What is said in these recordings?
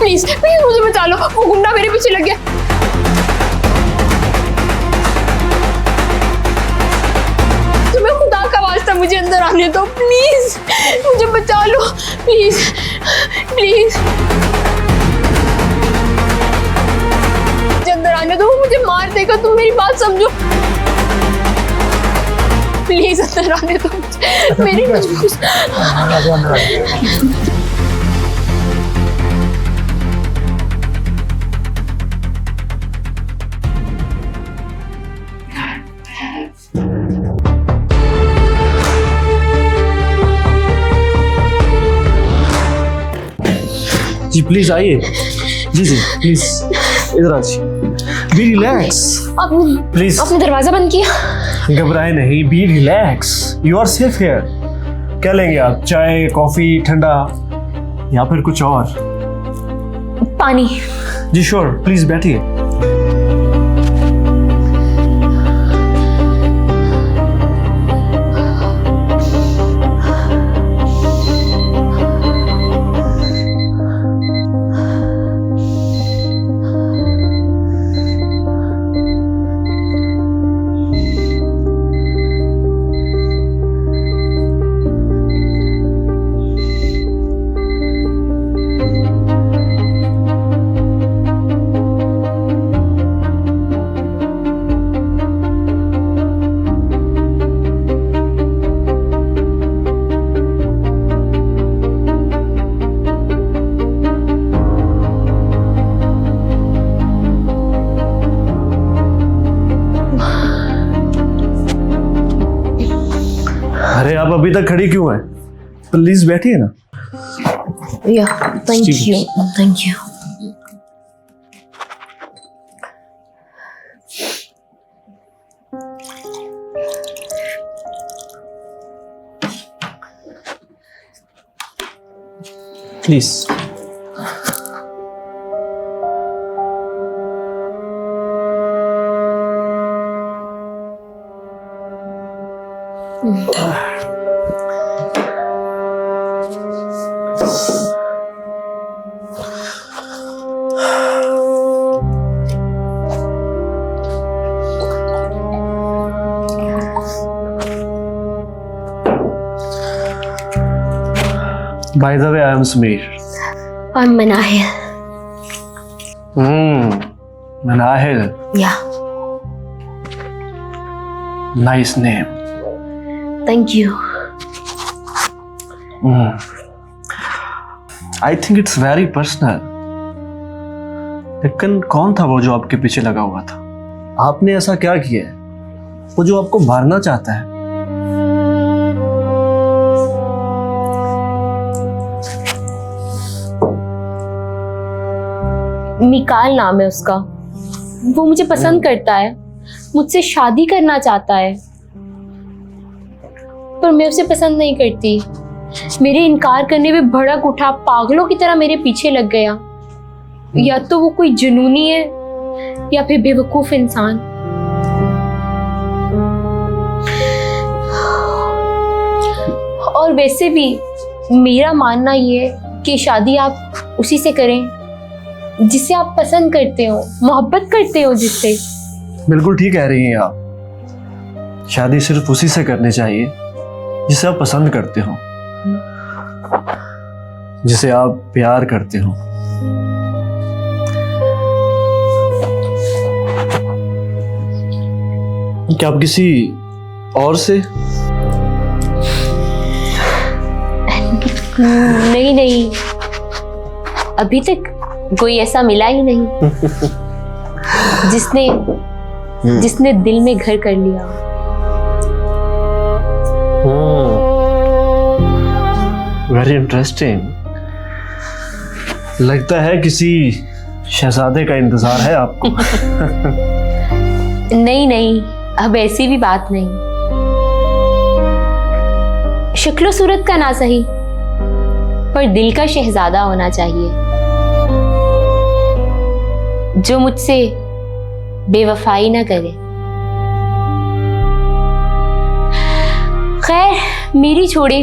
Please please मुझे बचा लो, वो गुंडा मेरे पीछे लग गया। तुम्हें खुदा का वास्ता मुझे अंदर आने दो प्लीज, मुझे बचा लो प्लीज प्लीज। मुझे अंदर आने दो, वो मुझे मार देगा, तुम मेरी बात समझो। प्लीज अंदर आने दो मुझे, मेरी जी प्लीज आइए। जी जी प्लीज इधर आ जी। Be relax please. आपने दरवाजा बंद किया? घबराए नहीं, be relax, you are safe here. क्या लेंगे आप, चाय कॉफी ठंडा या फिर कुछ और? पानी। जी श्योर, प्लीज बैठिए। अरे आप अभी तक खड़ी क्यों हैं? प्लीज बैठिए ना। या thank you thank you. Please. By the way, I am Sameer. I'm Manahil. Manahil. Yeah. Nice name. Thank you. I think it's very personal. लेकिन कौन था वो जो आपके पीछे लगा हुआ था? आपने ऐसा क्या किया है वो जो आपको मारना चाहता है? मिकाल नाम है उसका। वो मुझे पसंद करता है, मुझसे शादी करना चाहता है, पर मैं उसे पसंद नहीं करती। मेरे इनकार करने पे भड़क उठा, पागलों की तरह मेरे पीछे लग गया। या तो वो कोई जुनूनी है या फिर बेवकूफ इंसान। और वैसे भी मेरा मानना ये है कि शादी आप उसी से करें जिसे आप पसंद करते हो, मोहब्बत करते हो जिससे। बिल्कुल ठीक कह रही हैं आप। शादी सिर्फ उसी से करनी चाहिए जिसे आप पसंद करते हो, जिसे आप प्यार करते हो। क्या आप किसी और से? नहीं नहीं, अभी तक कोई ऐसा मिला ही नहीं जिसने दिल में घर कर लिया। Very interesting. लगता है किसी शहजादे का इंतजार है आपको। नहीं नहीं, अब ऐसी भी बात नहीं। शक्लो सूरत का ना सही, पर दिल का शहजादा होना चाहिए जो मुझसे बेवफाई ना करे। खैर मेरी छोड़े,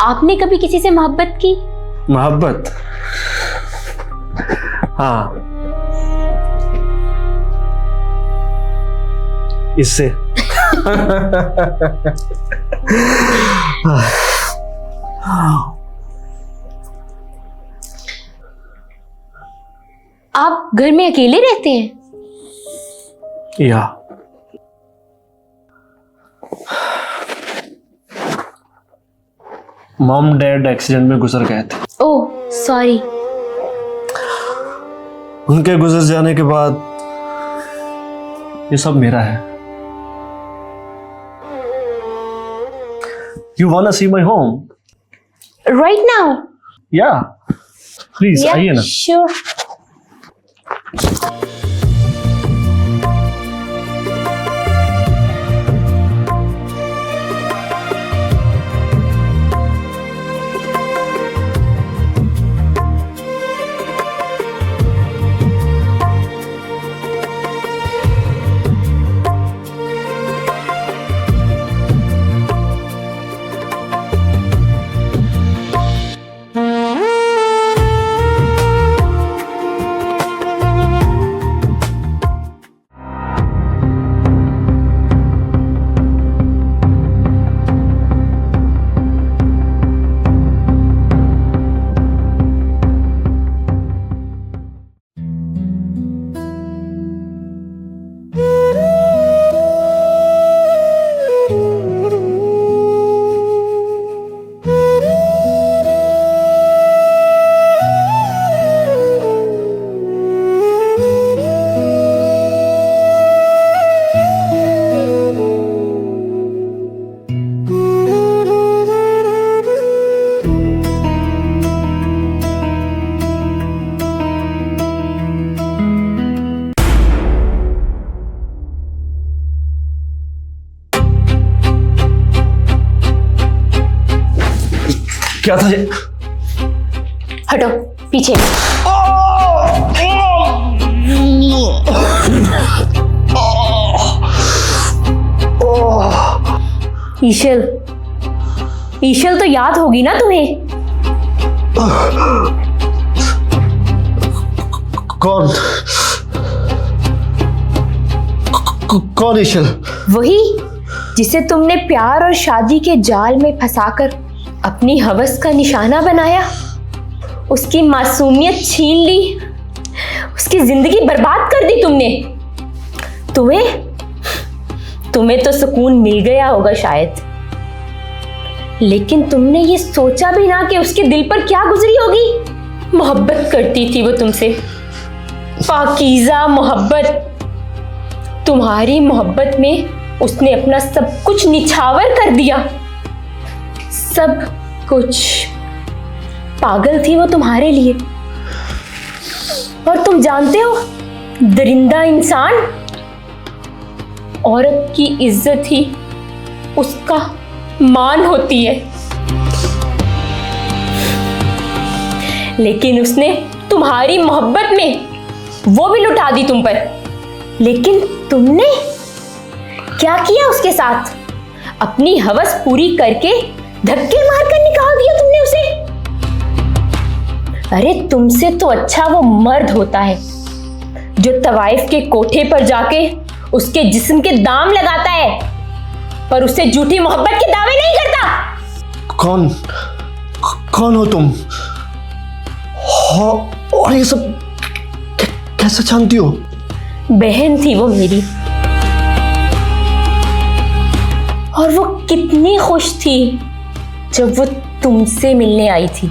आपने कभी किसी से मोहब्बत की? मोहब्बत? हाँ, इससे। आप घर में अकेले रहते हैं? या मॉम डैड एक्सीडेंट में गुजर गए थे। Oh sorry. उनके गुजर जाने के बाद ये सब मेरा है। You wanna see my home? Right now? या प्लीज आइए ना। श्योर। क्या था ये? हटो पीछे। ईशल, ईशल तो याद होगी ना तुम्हें? कौन? कौन ईशल? वही जिसे तुमने प्यार और शादी के जाल में फंसाकर अपनी हवस का निशाना बनाया, उसकी मासूमियत छीन ली, उसकी जिंदगी बर्बाद कर दी तुमने। तुम्हें तो सुकून मिल गया होगा शायद, लेकिन तुमने ये सोचा भी ना कि उसके दिल पर क्या गुजरी होगी। मोहब्बत करती थी वो तुमसे, पाकीज़ा मोहब्बत। तुम्हारी मोहब्बत में उसने अपना सब कुछ निछावर कर दिया, सब कुछ। पागल थी वो तुम्हारे लिए। और तुम जानते हो, दरिंदा इंसान, औरत की इज्जत ही उसका मान होती है। लेकिन उसने तुम्हारी मोहब्बत में वो भी लुटा दी तुम पर। लेकिन तुमने क्या किया उसके साथ? अपनी हवस पूरी करके धक्के मारकर निकाल दिया तुमने उसे। अरे तुमसे तो अच्छा वो मर्द होता है जो तवाइफ के कोठे पर जाके उसके जिस्म के दाम लगाता है, पर उससे झूठी मोहब्बत के दावे नहीं करता। कौन हो तुम? और ये सब कैसे जानती हो? बहन थी वो मेरी, और वो कितनी खुश थी जब वो तुमसे मिलने आई थी।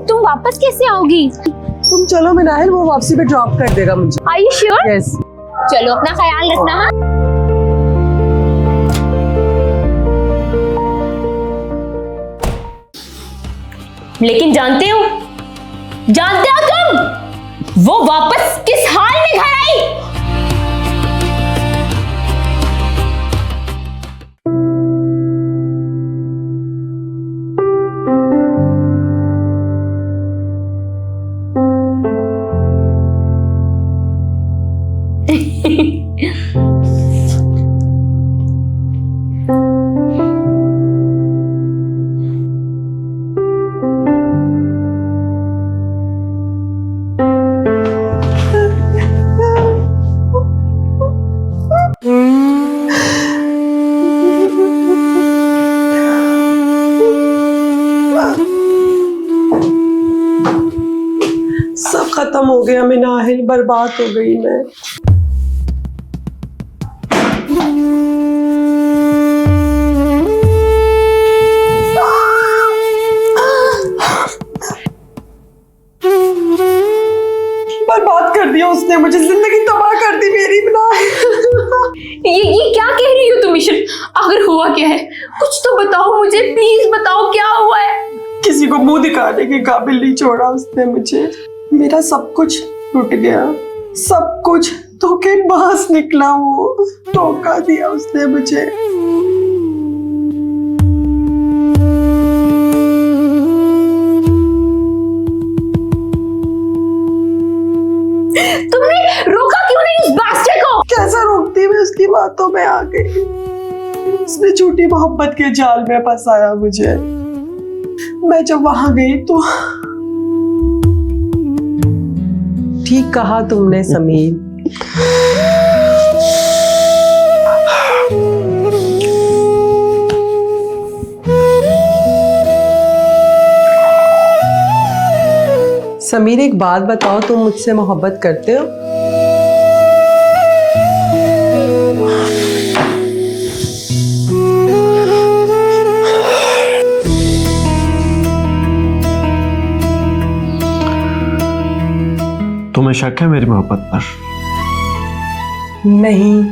तुम वापस कैसे आओगी? तुम चलो मिनाहिल, वो वापसी पे ड्रॉप कर देगा मुझे। Are you sure? यस। चलो अपना ख्याल रखना। हाँ? लेकिन जानते हो तुम वो वापस किस हाल में घर आई? खत्म हो गया मिनाहिल, बर्बाद हो गई मैं। बर्बाद कर दिया उसने मुझे, जिंदगी तबाह कर दी मेरी मिनाहिल। ये क्या कह रही हो तुम ईशर? आखिर हुआ क्या है? कुछ तो बताओ मुझे, प्लीज बताओ क्या हुआ है। किसी को मुंह दिखाने के काबिल नहीं छोड़ा उसने मुझे। मेरा सब कुछ टूट गया, सब कुछ धोखेबाज निकला वो। धोखा दिया उसने मुझे। तुमने रोका क्यों नहीं उस बास्टर को? कैसा रोकती, मैं उसकी बातों में आ गई। उसने झूठी मोहब्बत के जाल में फंसाया मुझे। मैं जब वहां गई तो ठीक कहा तुमने समीर। समीर एक बात बताओ, तुम मुझसे मोहब्बत करते हो? तुम्हें शक है मेरी मोहब्बत पर? नहीं,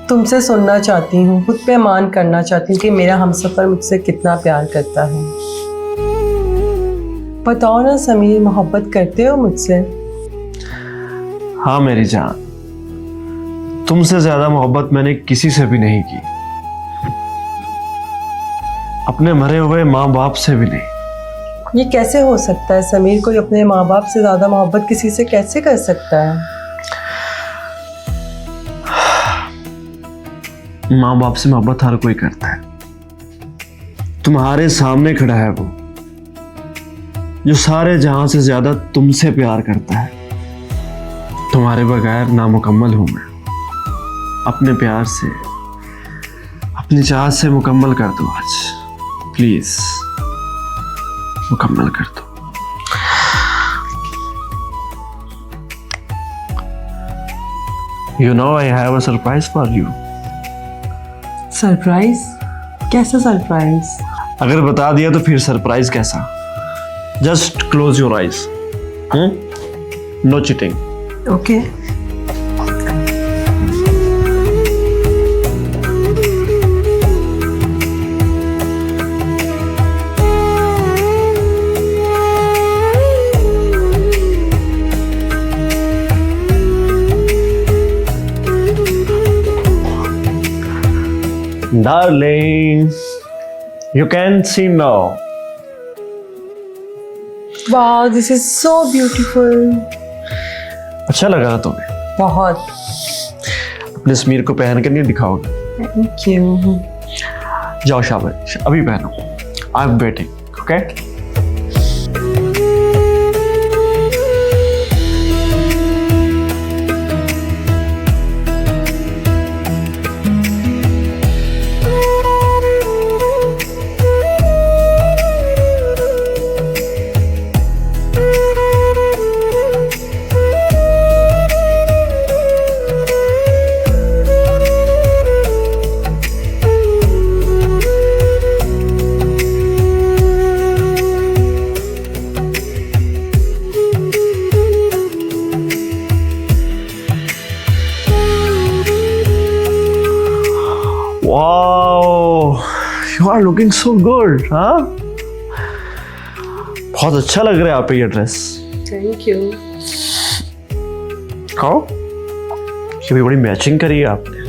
तुमसे सुनना चाहती हूँ, खुद पे मान करना चाहती हूँ कि मेरा हमसफर मुझसे कितना प्यार करता है। बताओ ना समीर, मोहब्बत करते हो मुझसे? हाँ मेरी जान, तुमसे ज्यादा मोहब्बत मैंने किसी से भी नहीं की, अपने मरे हुए माँ बाप से भी नहीं। ये कैसे हो सकता है समीर? कोई अपने माँ बाप से ज्यादा मोहब्बत किसी से कैसे कर सकता है? माँ बाप से मोहब्बत हर कोई करता है। तुम्हारे सामने खड़ा है वो जो सारे जहां से ज्यादा तुमसे प्यार करता है। तुम्हारे बगैर नामुकम्मल हूं मैं। अपने प्यार से, अपनी चाहत से मुकम्मल कर दो आज, प्लीज मुकम्मल कर दो। You know I have a surprise for you. Surprise? कैसा सरप्राइज? अगर बता दिया तो फिर सरप्राइज कैसा? Just close your eyes. No cheating. Okay. Darling, you can see now. वाह, दिस इज सो ब्यूटीफुल। अच्छा लगा ना तुम्हें? बहुत। अपने समीर को पहन कर नहीं दिखाओगे? Thank you. जाओ शाबाश, अभी पहनो। I am waiting. Okay? Wow, you are looking so good, हाँ? बहुत अच्छा लग रहा है आप पे ये ड्रेस। Thank you. हाँ, ये भी बड़ी मैचिंग करी है आपने।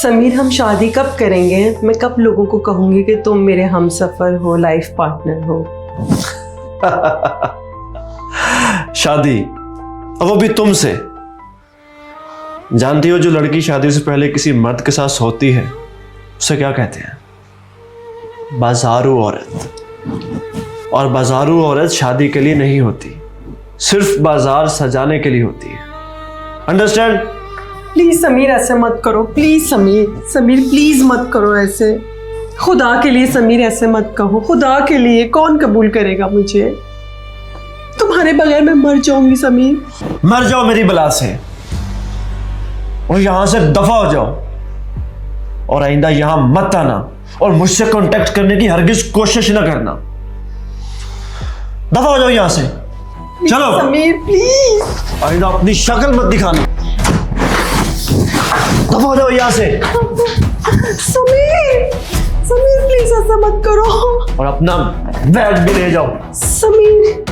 समीर, हम शादी कब करेंगे? मैं कब लोगों को कहूंगी कि तुम मेरे हमसफर हो, लाइफ पार्टनर हो? शादी, और वो भी तुमसे। जानती हो जो लड़की शादी से पहले किसी मर्द के साथ सोती है उसे क्या कहते हैं? बाजारू औरत। और बाजारू औरत शादी के लिए नहीं होती, सिर्फ बाजार सजाने के लिए होती है। अंडरस्टैंड? प्लीज समीर ऐसे मत करो, प्लीज समीर प्लीज मत करो ऐसे। खुदा के लिए समीर ऐसे मत कहो, खुदा के लिए। कौन कबूल करेगा मुझे? तुम्हारे बगैर मैं मर जाऊंगी समीर। मर जाओ मेरी बला से और यहां से दफा हो जाओ, और आइंदा यहां मत आना और मुझसे कांटेक्ट करने की हरगिज कोशिश ना करना। दफा हो जाओ यहां से। चलो समीर प्लीज। आइंदा अपनी शक्ल मत दिखाना। दफा हो जाओ यहां से। समीर प्लीज ऐसा मत करो। और अपना बैग भी ले जाओ। समीर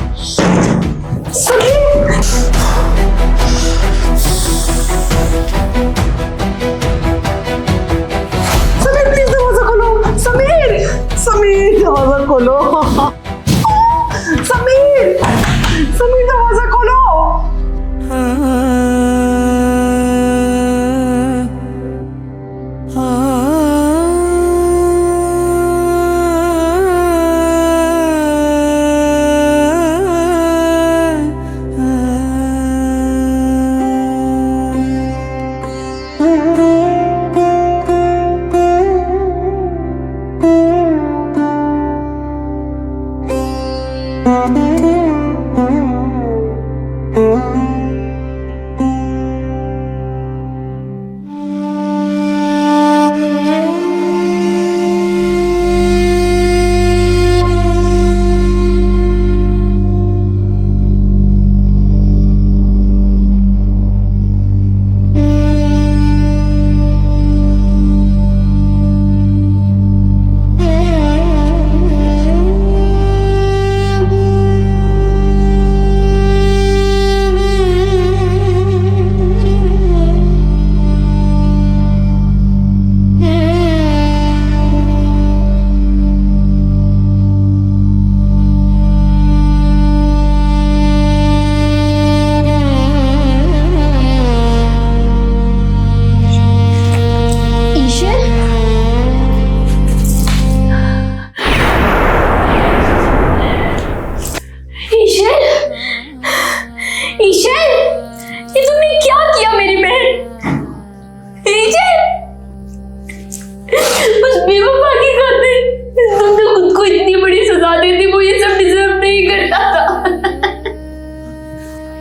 प्लीज दरवाजा खोलो। समीर दरवाजा खोलो। समीर दरवाजा खोलो।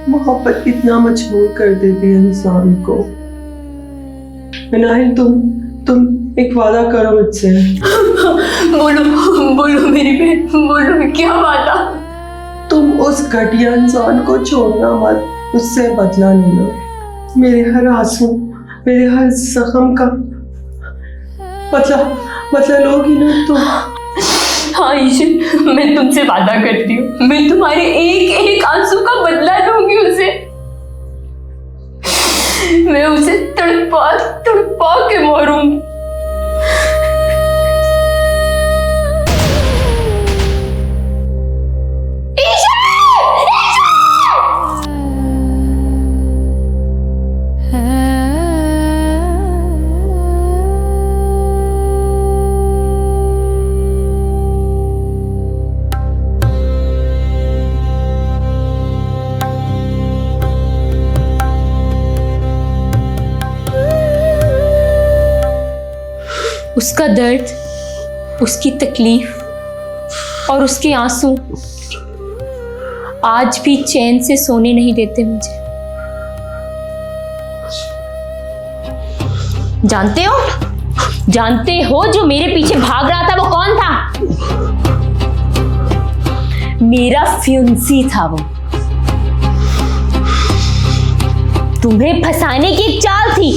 मोहब्बत कितना मजबूर कर देती है इंसान को। नाहिल, तुम एक वादा करो मुझसे। बोलो मेरी बहन, बोलो क्या वादा? तुम उस घटिया इंसान को छोड़ना मत, उससे बदला लेना। मेरे हर आंसू, मेरे हर जख्म का बदला लोगी ना तुम? हाँ ईशर, मैं तुमसे वादा करती हूँ, मैं तुम्हारे एक एक आंसू का बदला लूंगी उसे। मैं उसे तड़पा के मारूंगी। उसका दर्द, उसकी तकलीफ और उसके आंसू आज भी चैन से सोने नहीं देते मुझे। जानते हो जो मेरे पीछे भाग रहा था वो कौन था? मेरा फ्यूंसी था वो। तुम्हें फंसाने की एक चाल थी।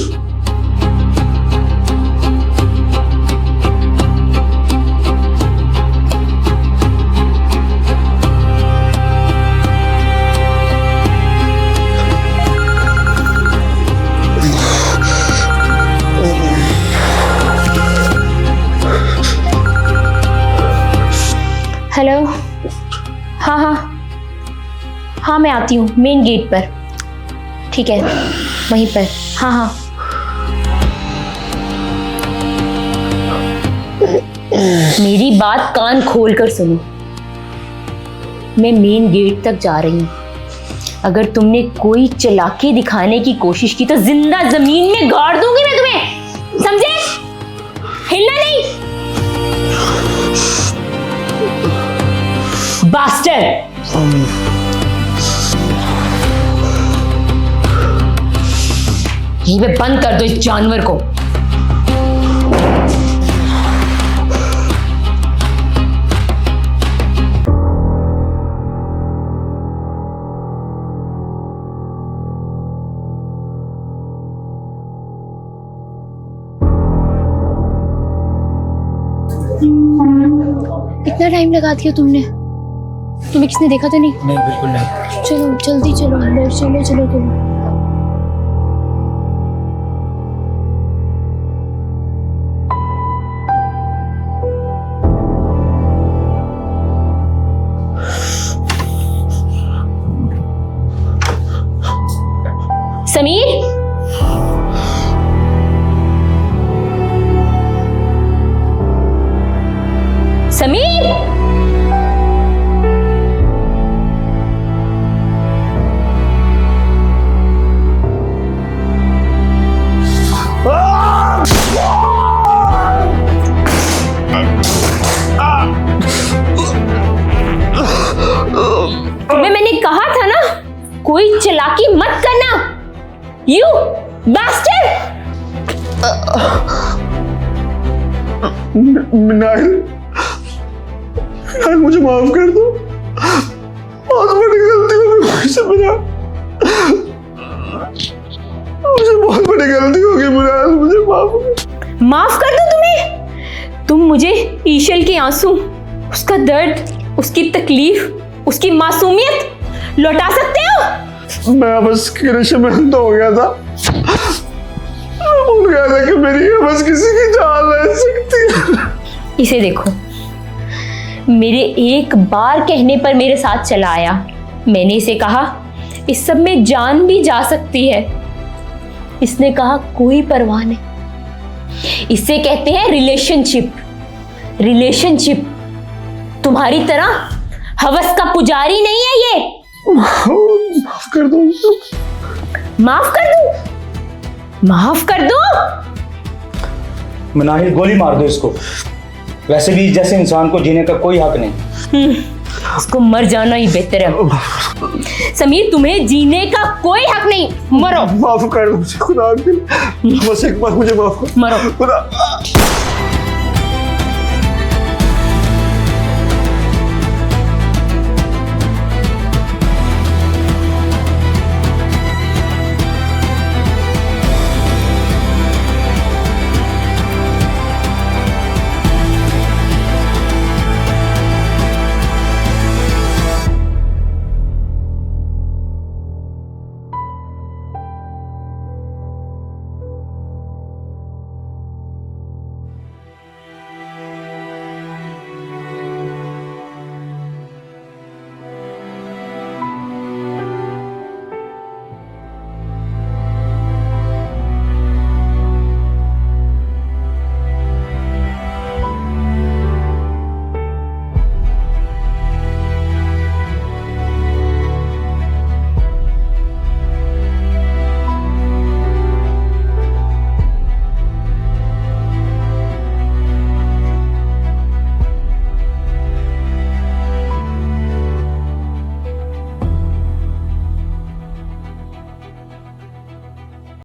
हेलो। हाँ हाँ हाँ, मैं आती हूँ मेन गेट पर। ठीक है, वहीं पर। हाँ हाँ। मेरी बात कान खोल कर सुनो। मैं मेन गेट तक जा रही हूँ। अगर तुमने कोई चालाकी दिखाने की कोशिश की तो जिंदा जमीन में गाड़ दूंगी मैं तुम्हें, समझे? हिलना नहीं। बास्टर्ड। यहीं पे बंद कर दो इस जानवर को। इतना टाइम लगा दिया तुमने? तुम्हें किसने देखा तो नहीं? नहीं, बिल्कुल नहीं। चलो जल्दी चलो अंदर, चलो चलो तुम। समीर, समीर, तुम्हें मैंने कहा था ना, कोई चालाकी मत करना। You bastard. मिनाइल, मुझे माफ कर दो। बहुत बड़ी गलती हो गई मुझसे मिनाइल। मुझे बहुत बड़ी गलती हो गई मिनाइल, मुझे माफ कर दो तुम्हें? तुम मुझे ईशल के आंसू, उसका दर्द, उसकी तकलीफ, उसकी मासूमियत लौटा सकते हो? मैं बस के नशे में अंधा हो गया था। मैं भूल गया था कि मेरी बस किसी की जान ले सकती है। इसे देखो, मेरे एक बार कहने पर मेरे साथ चला आया। मैंने इसे कहा इस सब में जान भी जा सकती है। इसने कहा कोई परवाह नहीं। इसे कहते हैं रिलेशनशिप। रिलेशनशिप। तुम्हारी तरह हवस का पुजारी नहीं है ये। माफ कर दो। माफ कर दूं? माफ कर दूं? मनाहिल, गोली मार दो इसको। वैसे भी जैसे इंसान को जीने का कोई हक नहीं। उसको मर जाना ही बेहतर है। समीर, तुम्हें जीने का कोई हक नहीं। मरो। माफ कर दो मुझे, खुदा के लिए। बस एक बार मुझे माफ कर। मरो। खुदा।